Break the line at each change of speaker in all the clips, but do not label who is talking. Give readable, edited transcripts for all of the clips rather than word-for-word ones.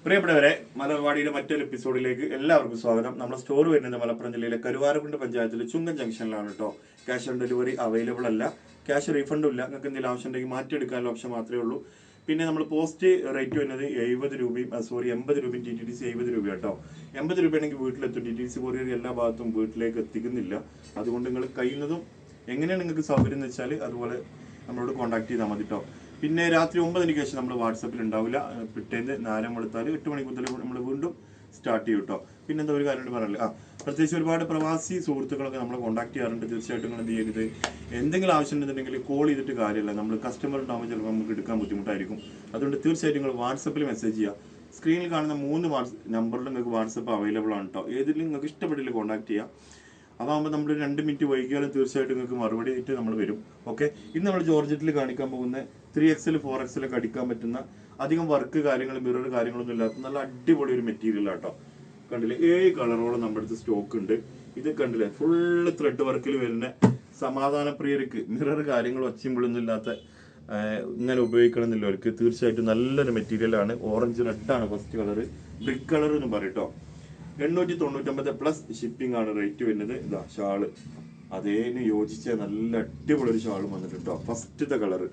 പ്രിയപ്പെട്ടവരെ, മലർവാടിയുടെ മറ്റൊരു എപ്പിസോഡിലേക്ക് എല്ലാവർക്കും സ്വാഗതം. നമ്മുടെ സ്റ്റോർ വരുന്നത് മലപ്പുറം ജില്ലയിലെ കരുവാരക്കുണ്ട് പഞ്ചായത്തിലെ ചുങ്കൻ ജംഗ്ഷനിലാണ് കേട്ടോ. ക്യാഷ് ഓൺ ഡെലിവറി അവൈലബിൾ അല്ല, ക്യാഷ് റീഫണ്ടും ഇല്ല. നിങ്ങൾക്ക് എന്തെങ്കിലും ആവശ്യം ഉണ്ടെങ്കിൽ മാറ്റിയെടുക്കാനുള്ള ഓപ്ഷൻ മാത്രമേ ഉള്ളൂ. പിന്നെ നമ്മൾ പോസ്റ്റ് റേറ്റ് വരുന്നത് 70 രൂപയും 80 രൂപയും TTDC 70 രൂപ കേട്ടോ. 80 രൂപയാണെങ്കിൽ വീട്ടിലെത്തും. TTDC കൊറിയർ എല്ലാ ഭാഗത്തും വീട്ടിലേക്ക് എത്തിക്കുന്നില്ല. അതുകൊണ്ട് നിങ്ങൾ കഴിയുന്നതും എങ്ങനെയാണ് നിങ്ങൾക്ക് സൗകര്യം എന്ന് വെച്ചാൽ അതുപോലെ നമ്മളോട് കോൺടാക്ട് ചെയ്താൽ മതി കേട്ടോ. പിന്നെ രാത്രി 9 മണിക്ക് ശേഷം നമ്മൾ വാട്സപ്പിൽ ഉണ്ടാവില്ല. പിറ്റേന്ന് 4 വെളുത്താൽ 8 മണി മുതൽ നമ്മൾ വീണ്ടും സ്റ്റാർട്ട് ചെയ്യും കേട്ടോ. പിന്നെ എന്താ ഒരു കാര്യം പറയാനില്ല, പ്രത്യേകിച്ച് ഒരുപാട് പ്രവാസി സുഹൃത്തുക്കളൊക്കെ നമ്മളെ കോൺടാക്ട് ചെയ്യാറുണ്ട്. തീർച്ചയായിട്ടും നിങ്ങൾ എന്ത് ചെയ്യരുത്, എന്തെങ്കിലും ആവശ്യം ഉണ്ടെന്നുണ്ടെങ്കിൽ കോൾ ചെയ്തിട്ട് കാര്യമില്ല. നമ്മൾ കസ്റ്റമർ ഉണ്ടാകുമ്പോൾ ചിലപ്പോൾ നമുക്ക് എടുക്കാൻ ബുദ്ധിമുട്ടായിരിക്കും. അതുകൊണ്ട് തീർച്ചയായിട്ടും നിങ്ങൾ വാട്സപ്പിൽ മെസ്സേജ് ചെയ്യുക. സ്ക്രീനിൽ കാണുന്ന 3 നമ്പറിൽ നിങ്ങൾക്ക് വാട്സപ്പ് അവൈലബിൾ ആണ് കേട്ടോ. ഏതിലും നിങ്ങൾക്ക് ഇഷ്ടപ്പെട്ടില്ല കോൺടാക്ട് ചെയ്യുക. അതാകുമ്പോൾ നമ്മൾ 2 മിനിറ്റ് വൈകിയാലും തീർച്ചയായിട്ടും നിങ്ങൾക്ക് മറുപടി ആയിട്ട് നമ്മൾ വരും. ഓക്കെ, ഇന്ന് നമ്മൾ ജോർജറ്റിൽ കാണിക്കാൻ പോകുന്ന 3XL 4XL ഒക്കെ അടിക്കാൻ പറ്റുന്ന അധികം വർക്ക് കാര്യങ്ങൾ മിറർ കാര്യങ്ങളൊന്നും ഇല്ലാത്ത നല്ല അടിപൊളി ഒരു മെറ്റീരിയൽ ആട്ടോ. കണ്ടില്ലേ, 7 കളറോളം നമ്മുടെ അടുത്ത് സ്റ്റോക്ക് ഉണ്ട്. ഇത് കണ്ടില്ലേ, ഫുള്ള് ത്രെഡ് വർക്കിൽ വരുന്ന സമാധാനപ്രിയർക്ക് മിറർ കാര്യങ്ങൾ ഒച്ചയുമ്പോഴൊന്നും ഇല്ലാത്ത ഇങ്ങനെ ഉപയോഗിക്കണം എന്നുള്ളവർക്ക് തീർച്ചയായിട്ടും നല്ലൊരു മെറ്റീരിയലാണ്. ഓറഞ്ച് റെഡാണ് ഫസ്റ്റ് കളർ, ബ്രിക്ക് കളർ എന്ന് പറയട്ടോ. 899 പ്ലസ് ഷിപ്പിംഗ് ആണ് റേറ്റ് വരുന്നത്. ഇതാ ഷാള് അതേന് യോജിച്ച നല്ല അടിപൊളി ഒരു ഷാളും വന്നിട്ട് കേട്ടോ. ഫസ്റ്റത്തെ കളറ്.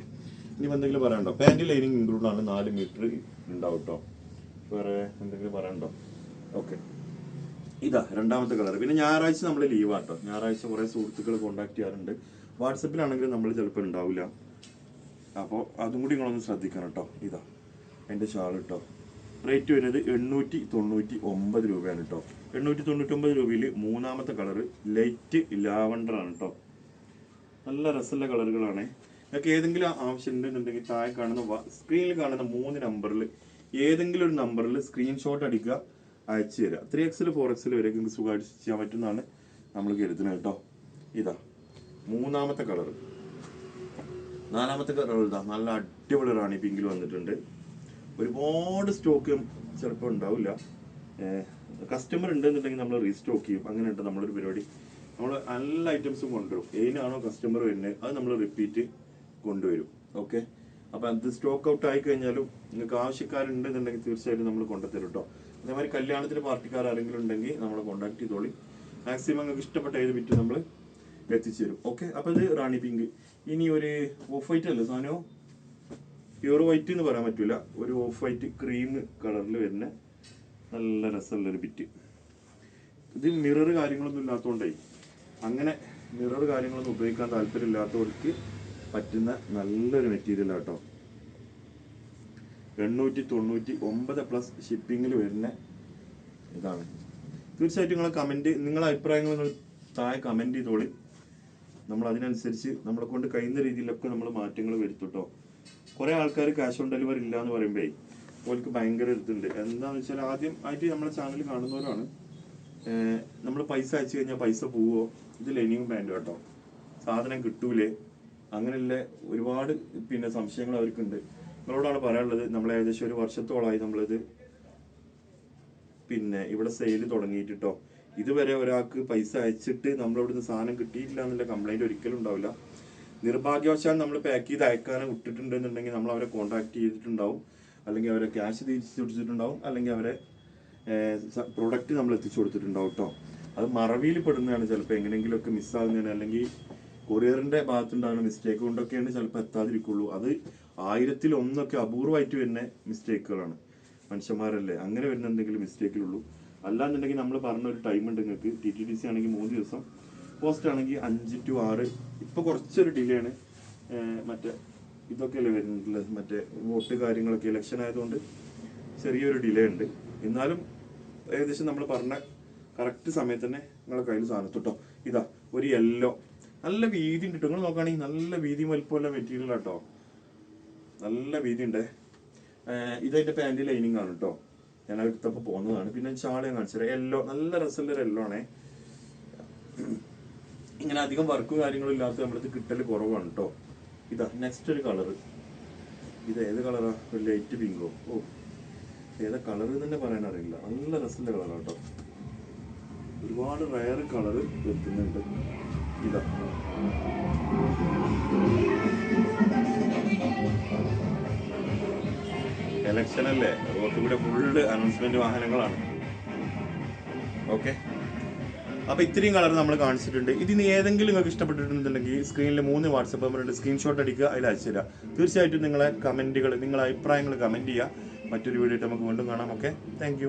ഇനി എന്തെങ്കിലും പറയാനുണ്ടോ? പാൻറ് ലൈനിങ് ഇൻക്ലൂഡ് ആണ്, 4 മീറ്റർ ഉണ്ടാവും കേട്ടോ. വേറെ എന്തെങ്കിലും പറയാനുണ്ടോ? ഓക്കെ, ഇതാ രണ്ടാമത്തെ കളർ. പിന്നെ ഞായറാഴ്ച നമ്മൾ ലീവാട്ടോ. ഞായറാഴ്ച കുറേ സുഹൃത്തുക്കൾ കോൺടാക്ട് ചെയ്യാറുണ്ട്. വാട്സപ്പിലാണെങ്കിൽ നമ്മൾ ചിലപ്പോൾ ഉണ്ടാവില്ല. അപ്പോൾ അതും കൂടി നിങ്ങളൊന്ന് ശ്രദ്ധിക്കണം കേട്ടോ. ഇതാ എൻ്റെ ഷാൾ കേട്ടോ. റേറ്റ് വരുന്നത് 899 രൂപയാണ് കേട്ടോ. 899 രൂപയിൽ മൂന്നാമത്തെ കളറ് ലൈറ്റ് ലാവണ്ടർ ആണ് കേട്ടോ. നല്ല രസമുള്ള കളറുകളാണ്. നിങ്ങൾക്ക് ഏതെങ്കിലും ആവശ്യം ഉണ്ടെന്നുണ്ടെങ്കിൽ താഴെ കാണുന്ന സ്ക്രീനിൽ കാണുന്ന 3 നമ്പറിൽ ഏതെങ്കിലും ഒരു നമ്പറിൽ സ്ക്രീൻഷോട്ട് അടിക്കുക, അയച്ചു തരിക. 3XL 4XL വരെ നിങ്ങൾക്ക് സുഖമായിട്ട് ചെയ്യാൻ പറ്റുന്നതാണ് നമ്മൾ കരുതുന്നത് കേട്ടോ. ഇതാ മൂന്നാമത്തെ കളറ്. നാലാമത്തെ കളർ ഇതാ നല്ല അടിപൊളി റാണി പിങ്കിൽ വന്നിട്ടുണ്ട്. ഒരുപാട് സ്റ്റോക്ക് ചിലപ്പോൾ ഉണ്ടാവില്ല. കസ്റ്റമർ ഉണ്ടെന്നുണ്ടെങ്കിൽ നമ്മൾ റീസ്റ്റോക്ക് ചെയ്യും. അങ്ങനെ ഉണ്ട് നമ്മളൊരു പരിപാടി. നമ്മൾ എല്ലാ ഐറ്റംസും കൊണ്ടുവരും. ഏതിനാണോ കസ്റ്റമർ വരുന്നത് അത് നമ്മൾ റിപ്പീറ്റ് കൊണ്ടുവരും. ഓക്കെ, അപ്പം അത് സ്റ്റോക്ക് ഔട്ട് ആയി കഴിഞ്ഞാലും നിങ്ങൾക്ക് ആവശ്യക്കാരുണ്ടെന്നുണ്ടെങ്കിൽ തീർച്ചയായിട്ടും നമ്മൾ കൊണ്ടുതരും കേട്ടോ. അതേമാതിരി കല്യാണത്തിന് പാർട്ടിക്കാർ ആരെങ്കിലും ഉണ്ടെങ്കിൽ നമ്മളെ കോൺടാക്ട് ചെയ്തോളി. മാക്സിമം നിങ്ങൾക്ക് ഇഷ്ടപ്പെട്ട ഏത് വിറ്റ് നമ്മൾ എത്തിച്ചു തരും. ഓക്കെ, അപ്പം ഇത് റാണി പിങ്ക്. ഇനി ഒരു ഓഫ് വൈറ്റ് അല്ലേ സാധനമോ, പ്യൂർ വൈറ്റ് എന്ന് പറയാൻ പറ്റൂല, ഒരു ഓഫ് വൈറ്റ് ക്രീം കളറിൽ വരുന്ന നല്ല രസമുള്ളൊരു ബിറ്റ്. ഇത് മിറർ കാര്യങ്ങളൊന്നും ഇല്ലാത്തതുകൊണ്ടേ, അങ്ങനെ മിറർ കാര്യങ്ങളൊന്നും ഉപയോഗിക്കാൻ താല്പര്യം ഇല്ലാത്തവർക്ക് പറ്റുന്ന നല്ലൊരു മെറ്റീരിയൽ ആട്ടോ. 899 പ്ലസ് ഷിപ്പിങ്ങിൽ വരുന്ന ഇതാണ്. തീർച്ചയായിട്ടും നിങ്ങളെ അഭിപ്രായങ്ങൾ താഴെ കമൻറ്റ് ചെയ്തോളി. നമ്മൾ അതിനനുസരിച്ച് നമ്മളെ കൊണ്ട് കഴിയുന്ന രീതിയിലൊക്കെ നമ്മൾ മാറ്റങ്ങൾ വരുത്തുട്ടോ. കുറേ ആൾക്കാർ ക്യാഷ് ഓൺ ഡെലിവറി ഇല്ല എന്ന് പറയുമ്പോഴേ അവർക്ക് ഭയങ്കര ഇതുണ്ട്. എന്താണെന്ന് വെച്ചാൽ ആദ്യം ആയിട്ട് നമ്മളെ ചാനൽ കാണുന്നവരാണ്. നമ്മൾ പൈസ അയച്ചു കഴിഞ്ഞാൽ പൈസ പോവോ, ഇത് ലൈനിങ് പാൻറ് കേട്ടോ, സാധനം കിട്ടൂലേ, അങ്ങനെയുള്ള ഒരുപാട് പിന്നെ സംശയങ്ങൾ അവർക്കുണ്ട്. നിങ്ങളോടാണ് പറയാനുള്ളത്. നമ്മൾ ഏകദേശം 1 വർഷത്തോളമായി നമ്മളിത് പിന്നെ ഇവിടെ സെയിൽ തുടങ്ങിയിട്ടോ. ഇതുവരെ ഒരാൾക്ക് പൈസ അയച്ചിട്ട് നമ്മളിവിടുന്ന് സാധനം കിട്ടിയിട്ടില്ല എന്നുള്ള കംപ്ലൈൻറ്റ് ഒരിക്കലും ഉണ്ടാവില്ല. നിർഭാഗ്യവശാൽ നമ്മൾ പാക്ക് ചെയ്ത് അയക്കാനും വിട്ടിട്ടുണ്ടെന്നുണ്ടെങ്കിൽ നമ്മൾ അവരെ കോൺടാക്ട് ചെയ്തിട്ടുണ്ടാവും, അല്ലെങ്കിൽ അവരെ ക്യാഷ് തിരിച്ചു കൊടുത്തിട്ടുണ്ടാവും, അല്ലെങ്കിൽ അവരെ പ്രൊഡക്റ്റ് നമ്മൾ എത്തിച്ചു കൊടുത്തിട്ടുണ്ടാവും കേട്ടോ. അത് മറവിയിൽ പെടുന്നതാണ് ചിലപ്പോൾ, എങ്ങനെയെങ്കിലുമൊക്കെ മിസ്സാകുന്നതാണ്, അല്ലെങ്കിൽ കൊറിയറിൻ്റെ ഭാഗത്തുണ്ടാകുന്ന മിസ്റ്റേക്ക് കൊണ്ടൊക്കെയാണ് ചിലപ്പോൾ എത്താതിരിക്കുള്ളൂ. അത് 1000-ൽ 1 അപൂർവമായിട്ട് വരുന്ന മിസ്റ്റേക്കുകളാണ്. മനുഷ്യന്മാരല്ലേ, അങ്ങനെ വരുന്ന എന്തെങ്കിലും മിസ്റ്റേക്കിലുള്ളൂ. അല്ലാന്നുണ്ടെങ്കിൽ നമ്മൾ പറഞ്ഞൊരു ടൈം ഉണ്ട് നിങ്ങൾക്ക്. TTDC ആണെങ്കിൽ 3 ദിവസം, പോസ്റ്റ് ആണെങ്കിൽ 5 to 6. ഇപ്പോൾ കുറച്ചൊരു ഡിലേ ആണ്. മറ്റേ ഇതൊക്കെ അല്ലേ വരുന്നുള്ളത്, മറ്റേ വോട്ട് കാര്യങ്ങളൊക്കെ ഇലക്ഷൻ ആയതുകൊണ്ട് ചെറിയൊരു ഡിലേ ഉണ്ട്. എന്നാലും ഏകദേശം നമ്മൾ പറഞ്ഞ കറക്റ്റ് സമയത്ത് തന്നെ നിങ്ങളെ കയ്യിൽ സാധനത്തോട്ടോ. ഇതാ ഒരു യെല്ലോ, നല്ല വീതി ഉണ്ട് കേട്ടോ. നിങ്ങൾ നോക്കുകയാണെങ്കിൽ നല്ല വീതി വലിപ്പമുള്ള മെറ്റീരിയൽ ആട്ടോ, നല്ല വീതി ഉണ്ട്. ഇതതിൻ്റെ പാൻറ് ലൈനിങ് ആണ് കേട്ടോ. ഞാൻ എടുത്തപ്പോൾ പോകുന്നതാണ്. പിന്നെ ഷാൾ ഞാൻ കാണിച്ചത് യെല്ലോ, നല്ല രസമുള്ളൊരു യെല്ലോ ആണേ. ഇങ്ങനെ അധികം വർക്കും കാര്യങ്ങളും ഇല്ലാത്ത നമ്മളിത് കിട്ടൽ കുറവാണ് കേട്ടോ. ഇതാ നെക്സ്റ്റ് ഒരു കളറ്. ഇത് ഏത് കളറാ? ഒരു ലൈറ്റ് പിങ്കോ. ഓ, ഏതാ കളർ തന്നെ പറയാൻ അറിയില്ല. നല്ല രസമുള്ള കളറാണ് കേട്ടോ. ഒരുപാട് റയർ കളറ് എത്തുന്നുണ്ട്. ഇതാ എലക്ഷൻ അല്ലേ, റോഡ് കൂടെ ഫുള്ള് അനൗൺസ്മെന്റ് വാഹനങ്ങളാണ്. ഓക്കെ, അപ്പൊ ഇത്രയും കളർ നമ്മൾ കാണിച്ചിട്ടുണ്ട്. ഇതിന് ഏതെങ്കിലും നിങ്ങൾക്ക് ഇഷ്ടപ്പെട്ടിട്ടുണ്ടെങ്കിൽ സ്ക്രീനിൽ 3 വാട്സപ്പ് നമ്പർ ഉണ്ട്, സ്ക്രീൻഷോട്ട് അടിക്കുക, അതിൽ അയച്ചു തരാം. തീർച്ചയായിട്ടും നിങ്ങളെ കമന്റുകൾ, നിങ്ങളെ അഭിപ്രായങ്ങൾ കമന്റ് ചെയ്യുക. മറ്റൊരു വീഡിയോ നമുക്ക് വീണ്ടും കാണാം. Okay, thank